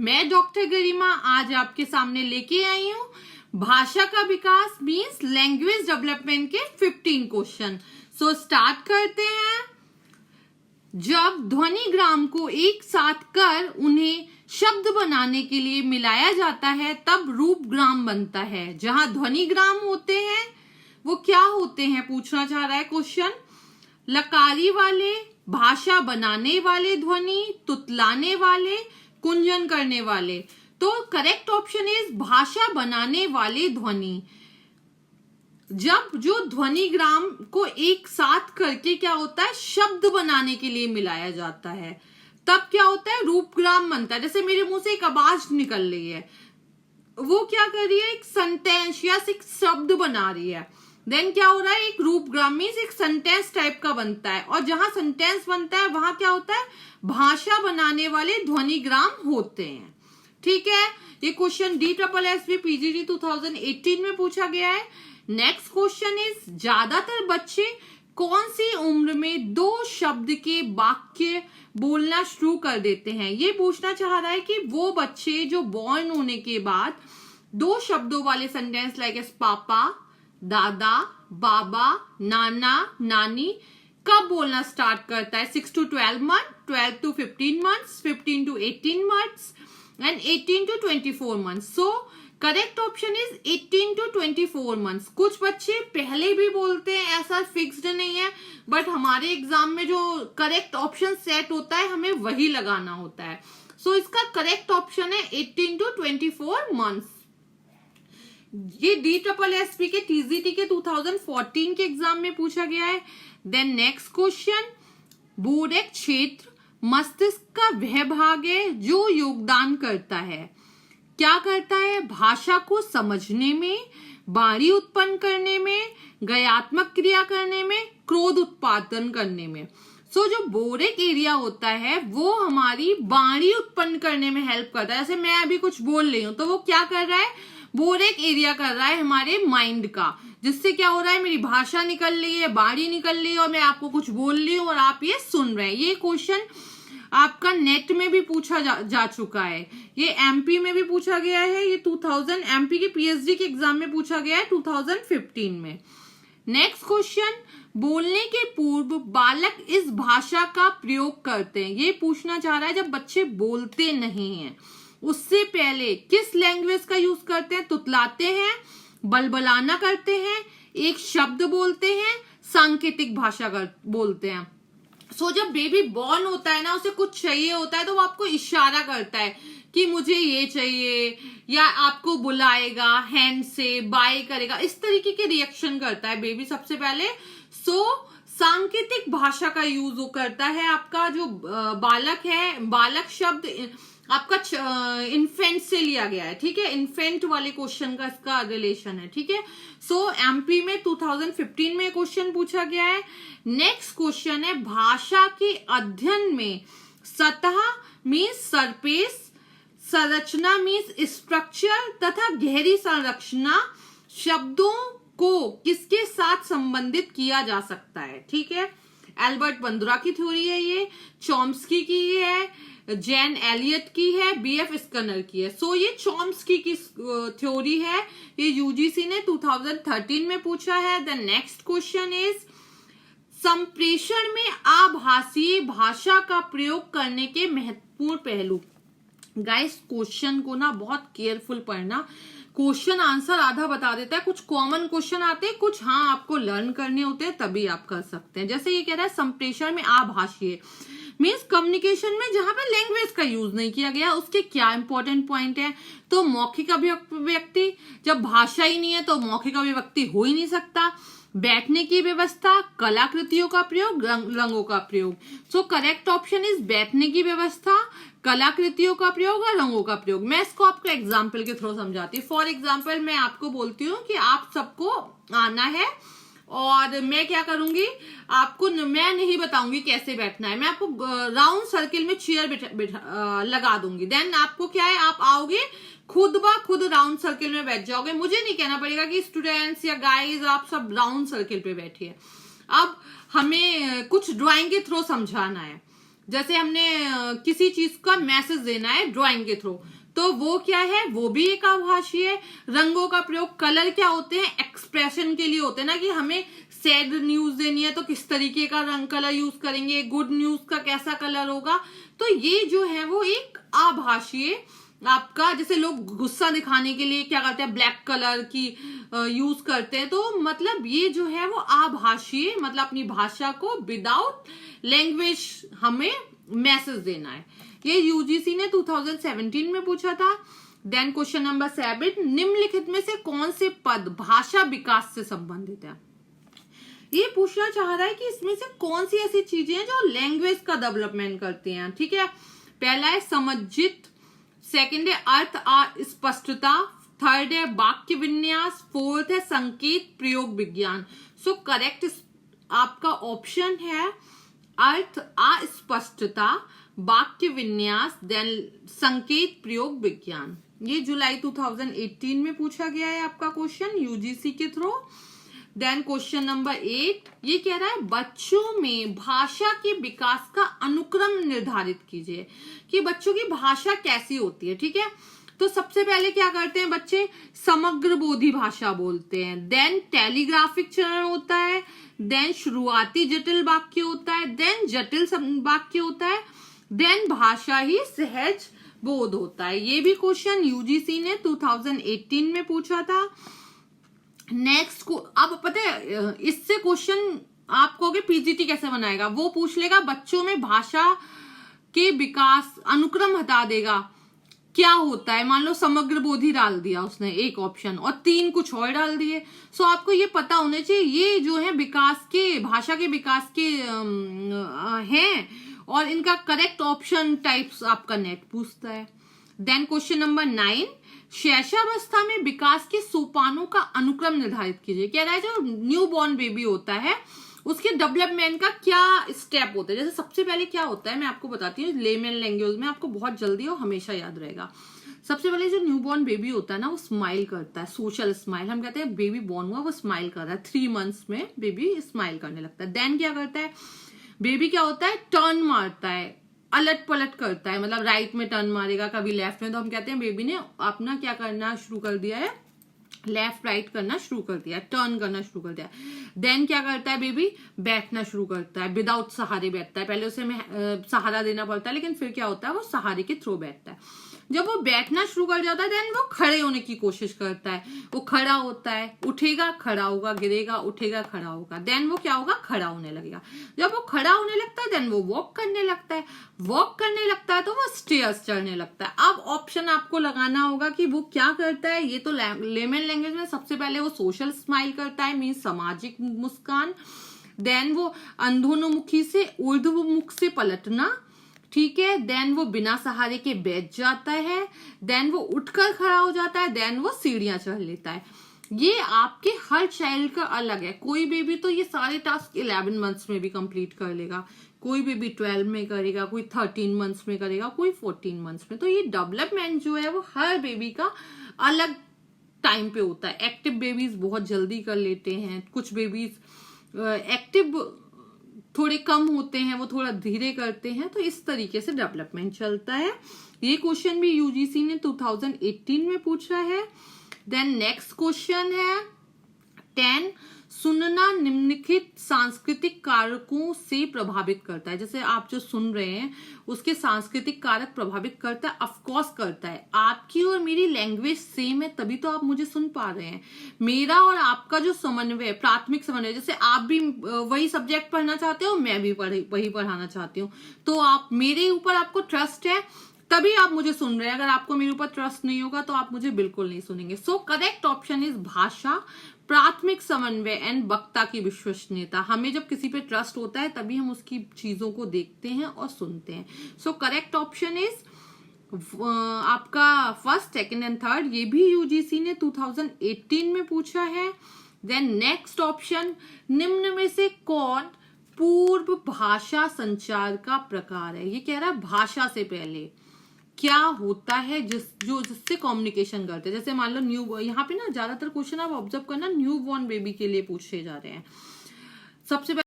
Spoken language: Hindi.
मैं डॉक्टर गरिमा आज आपके सामने लेके आई हूँ भाषा का विकास मीन्स लैंग्वेज डेवलपमेंट के 15 क्वेश्चन। सो स्टार्ट करते हैं। जब ध्वनिग्राम को एक साथ कर उन्हें शब्द बनाने के लिए मिलाया जाता है तब रूपग्राम बनता है। जहां ध्वनिग्राम होते हैं वो क्या होते हैं पूछना चाह रहा है क्वेश्चन। लकारी वाले, भाषा बनाने वाले ध्वनि, तुतलाने वाले, कुंजन करने वाले। तो करेक्ट ऑप्शन इज भाषा बनाने वाले ध्वनि। जब जो ध्वनिग्राम को एक साथ करके क्या होता है शब्द बनाने के लिए मिलाया जाता है तब क्या होता है रूपग्राम बनता है। जैसे मेरे मुंह से एक आवाज निकल रही है, वो क्या कर रही है एक सेंटेंस या एक शब्द बना रही है, देन क्या हो रहा है एक रूपग्राम मीन्स एक सेंटेंस टाइप का बनता है। और जहां सेंटेंस बनता है वहां क्या होता है भाषा बनाने वाले ध्वनिग्राम होते हैं। ठीक है, ये क्वेश्चन DSSB PGD 2018 में पूछा गया है। नेक्स्ट क्वेश्चन इज ज्यादातर बच्चे कौन सी उम्र में दो शब्द के वाक्य बोलना शुरू कर देते हैं। ये पूछना चाह रहा है कि वो बच्चे जो बॉर्न होने के बाद दो शब्दों वाले सेंटेंस लाइक एस पापा, दादा, बाबा, नाना, नानी कब बोलना स्टार्ट करता है। 6 to 12 months, 12 to 15 months, 15 to 18 months and 18 to 24 months. So correct option is 18 to 24 months। कुछ बच्चे पहले भी बोलते हैं, ऐसा फिक्स्ड नहीं है, बट हमारे एग्जाम में जो करेक्ट ऑप्शन सेट होता है हमें वही लगाना होता है। सो इसका करेक्ट ऑप्शन है 18 to 24 months। ये DSSB के TGT के 2014 के एग्जाम में पूछा गया है। देन नेक्स्ट क्वेश्चन, बोरेक क्षेत्र मस्तिष्क का वह भाग है जो योगदान करता है। क्या करता है भाषा को समझने में, वाणी उत्पन्न करने में, गयात्मक क्रिया करने में, क्रोध उत्पादन करने में। सो जो बोरेक एरिया होता है वो हमारी वाणी उत्पन्न करने में हेल्प करता है। जैसे मैं अभी कुछ बोल रही हूं तो वो क्या कर रहा है बोरेक एरिया कर रहा है हमारे माइंड का, जिससे क्या हो रहा है मेरी भाषा निकल रही है, वाणी निकल रही है और मैं आपको कुछ बोल रही हूँ और आप ये सुन रहे हैं। ये क्वेश्चन आपका नेट में भी पूछा जा चुका है, ये MP में भी पूछा गया है, ये 2000 MP के PhD के एग्जाम में पूछा गया है 2015 में। नेक्स्ट क्वेश्चन, बोलने के पूर्व बालक इस भाषा का प्रयोग करते हैं। ये पूछना चाह रहा है जब बच्चे बोलते नहीं हैं उससे पहले किस लैंग्वेज का यूज करते हैं। तुतलाते हैं, बलबलाना करते हैं, एक शब्द बोलते हैं, सांकेतिक भाषा बोलते हैं। सो जब बेबी बॉर्न होता है ना उसे कुछ चाहिए होता है तो वो आपको इशारा करता है कि मुझे ये चाहिए, या आपको बुलाएगा, हैंड से बाय करेगा, इस तरीके के रिएक्शन करता है बेबी सबसे पहले। सो सांकेतिक भाषा का यूज वो करता है। आपका जो बालक है, बालक शब्द आपका इन्फेंट से लिया गया है, ठीक है, इन्फेंट वाले क्वेश्चन का इसका रिलेशन है, ठीक है। सो MP में 2015 में क्वेश्चन पूछा गया है। नेक्स्ट क्वेश्चन है भाषा के अध्ययन में सतह मीन्स सरफेस, संरचना मीन्स स्ट्रक्चर तथा गहरी संरचना शब्दों को किसके साथ संबंधित किया जा सकता है। ठीक है, एल्बर्ट बंदुरा की थ्योरी है, ये चॉम्स्की की है, जैन एलियट की है, BF स्कनर की है। सो ये चॉम्स्की की थ्योरी है, ये UGC ने 2013 में पूछा है। द नेक्स्ट क्वेश्चन इज संप्रेषण में आभासीय भाषा का प्रयोग करने के महत्वपूर्ण पहलू। गाइस क्वेश्चन को ना बहुत केयरफुल पढ़ना, क्वेश्चन आंसर आधा बता देता है। कुछ कॉमन क्वेश्चन आते हैं, कुछ हाँ आपको लर्न करने होते हैं तभी आप कर सकते हैं। जैसे ये कह रहा है संप्रेषण में आभाषीय मीन्स कम्युनिकेशन में जहां पे लैंग्वेज का यूज नहीं किया गया उसके क्या इंपॉर्टेंट पॉइंट है। तो मौखिक अभिव्यक्ति, जब भाषा ही नहीं है तो मौखिक अभिव्यक्ति हो ही नहीं सकता। बैठने की व्यवस्था, कलाकृतियों का प्रयोग, रंगों का प्रयोग। सो करेक्ट ऑप्शन इज बैठने की व्यवस्था, कलाकृतियों का प्रयोग और रंगों का प्रयोग। मैं इसको आपको एग्जाम्पल के थ्रू समझाती हूँ। फॉर एग्जाम्पल मैं आपको बोलती हूँ कि आप सबको आना है और मैं क्या करूंगी आपको, मैं नहीं बताऊंगी कैसे बैठना है, मैं आपको राउंड सर्किल में चेयर लगा दूंगी। देन आपको क्या है आप आओगे खुद ब खुद राउंड सर्किल में बैठ जाओगे। मुझे नहीं कहना पड़ेगा कि स्टूडेंट्स या गाइज आप सब राउंड सर्किल पे बैठिए। अब हमें कुछ ड्राइंग के थ्रू समझाना है जैसे हमने किसी चीज का मैसेज देना है ड्राइंग के थ्रू, तो वो क्या है, वो भी एक आभासी है। रंगों का प्रयोग, कलर क्या होते हैं, एक्सप्रेशन के लिए होते हैं ना, कि हमें सैड न्यूज देनी है तो किस तरीके का रंग कलर यूज करेंगे, गुड न्यूज का कैसा कलर होगा। तो ये जो है वो एक आभासी है आपका। जैसे लोग गुस्सा दिखाने के लिए क्या करते हैं, ब्लैक कलर की यूज करते हैं। तो मतलब ये जो है वो आभासी है, मतलब अपनी भाषा को विदाउट लैंग्वेज हमें मैसेज देना है। ये यूजीसी ने 2017 में पूछा था। देन क्वेश्चन नंबर 7, निम्नलिखित में से कौन से पद भाषा विकास से संबंधित है। ये पूछना चाह रहा है कि इसमें से कौन सी ऐसी चीजें हैं जो लैंग्वेज का डेवलपमेंट करती हैं। ठीक है, पहला है समज्जित, सेकंड है अर्थ स्पष्टता, थर्ड है वाक्य विन्यास, फोर्थ है संकेत प्रयोग विज्ञान। सो करेक्ट आपका ऑप्शन है अर्थ अस्पष्टता, वाक्य विन्यास, देन संकेत प्रयोग विज्ञान। ये जुलाई 2018 में पूछा गया है आपका क्वेश्चन यूजीसी के थ्रू। देन क्वेश्चन नंबर 8, ये कह रहा है बच्चों में भाषा के विकास का अनुक्रम निर्धारित कीजिए, कि बच्चों की भाषा कैसी होती है। ठीक है, तो सबसे पहले क्या करते हैं बच्चे, समग्र बोधी भाषा बोलते हैं, देन टेलीग्राफिक चरण होता है, देन शुरुआती जटिल वाक्य होता है, देन जटिल वाक्य होता है, देन भाषा ही सहज बोध होता है। ये भी क्वेश्चन यूजीसी ने 2018 में पूछा था। नेक्स्ट को अब पता है इससे क्वेश्चन आप कहोगे पीजीटी कैसे बनाएगा, वो पूछ लेगा बच्चों में भाषा के विकास अनुक्रम हटा देगा, क्या होता है। मान लो समग्र बोधी डाल दिया उसने एक ऑप्शन और 3 कुछ और डाल दिए। सो आपको ये पता होना चाहिए ये जो है विकास के, भाषा के विकास के हैं, और इनका करेक्ट ऑप्शन टाइप्स आपका नेट पूछता है। देन क्वेश्चन नंबर 9, शैशवावस्था में विकास के सोपानों का अनुक्रम निर्धारित कीजिए। कह रहा है जो न्यू बॉर्न बेबी होता है उसके डेवलपमेंट का क्या स्टेप होता है। जैसे सबसे पहले क्या होता है मैं आपको बताती हूँ लेमन लैंग्वेज में, आपको बहुत जल्दी और हमेशा याद रहेगा। सबसे पहले जो न्यू बॉर्न बेबी होता है ना वो स्माइल करता है, सोशल स्माइल। हम कहते हैं बेबी बॉर्न हुआ वो स्माइल कर रहा है, 3 मंथ्स में बेबी स्माइल करने लगता है। देन क्या करता है बेबी, क्या होता है टर्न मारता है, अलट पलट करता है, मतलब राइट में टर्न मारेगा कभी लेफ्ट में। तो हम कहते हैं बेबी ने अपना क्या करना शुरू कर दिया है, लेफ्ट राइट करना शुरू कर दिया, टर्न करना शुरू कर दिया। देन क्या करता है बेबी, बैठना शुरू करता है, विदाउट सहारे बैठता है। पहले उसे हमें सहारा देना पड़ता है, लेकिन फिर क्या होता है वो सहारे के थ्रू बैठता है। जब वो बैठना शुरू कर जाता है देन वो खड़े होने की कोशिश करता है, वो खड़ा होता है, उठेगा खड़ा होगा, गिरेगा उठेगा खड़ा होगा, देन वो क्या होगा खड़ा होने लगेगा। जब वो खड़ा होने लगता है देन वो वॉक करने लगता है, वॉक करने लगता है तो वो स्टेयर्स चढ़ने लगता है। अब ऑप्शन आपको लगाना होगा कि वो क्या करता है। ये तो लेमन लैंग्वेज में सबसे पहले वो सोशल स्माइल करता है, मीन्स सामाजिक मुस्कान। देन वो अंधोन्मुखी से ऊर्ध्वमुख से पलटना, ठीक है। देन वो बिना सहारे के बैठ जाता है, देन वो उठकर खड़ा हो जाता है, देन वो सीढ़ियां चढ़ लेता है। ये आपके हर चाइल्ड का अलग है। कोई बेबी तो ये सारे टास्क 11 मंथ्स में भी कंप्लीट कर लेगा, कोई बेबी 12 में करेगा, कोई 13 मंथ्स में करेगा, कोई 14 मंथ्स में। तो ये डेवलपमेंट जो है वो हर बेबी का अलग टाइम पे होता है। एक्टिव बेबीज बहुत जल्दी कर लेते हैं, कुछ बेबीज एक्टिव थोड़े कम होते हैं, वो थोड़ा धीरे करते हैं। तो इस तरीके से डेवलपमेंट चलता है। ये क्वेश्चन भी यूजीसी ने 2018 में पूछा है। देन नेक्स्ट क्वेश्चन है 10, सुनना निम्नलिखित सांस्कृतिक कारकों से प्रभावित करता है। जैसे आप जो सुन रहे हैं उसके सांस्कृतिक कारक प्रभावित करता है, ऑफकोर्स करता है। आपकी और मेरी लैंग्वेज सेम है तभी तो आप मुझे सुन पा रहे हैं। मेरा और आपका जो समन्वय, प्राथमिक समन्वय, जैसे आप भी वही सब्जेक्ट पढ़ना चाहते हो, मैं भी वही पढ़ाना चाहती हूँ, तो आप मेरे ऊपर आपको ट्रस्ट है तभी आप मुझे सुन रहे हैं। अगर आपको मेरे ऊपर ट्रस्ट नहीं होगा तो आप मुझे बिल्कुल नहीं सुनेंगे। सो करेक्ट ऑप्शन इज भाषा, प्राथमिक समन्वय एंड वक्ता की विश्वसनीयता। हमें जब किसी पे ट्रस्ट होता है तभी हम उसकी चीजों को देखते हैं और सुनते हैं। सो करेक्ट ऑप्शन इज आपका फर्स्ट, सेकंड एंड थर्ड। ये भी यूजीसी ने 2018 में पूछा है। देन नेक्स्ट ऑप्शन, निम्न में से कौन पूर्व भाषा संचार का प्रकार है। ये कह रहा है भाषा से पहले क्या होता है जिससे कम्युनिकेशन करते हैं। जैसे मान लो न्यू, यहाँ पे ना ज्यादातर क्वेश्चन आप ऑब्जर्व करना न्यू बॉर्न बेबी के लिए पूछे जा रहे हैं। सबसे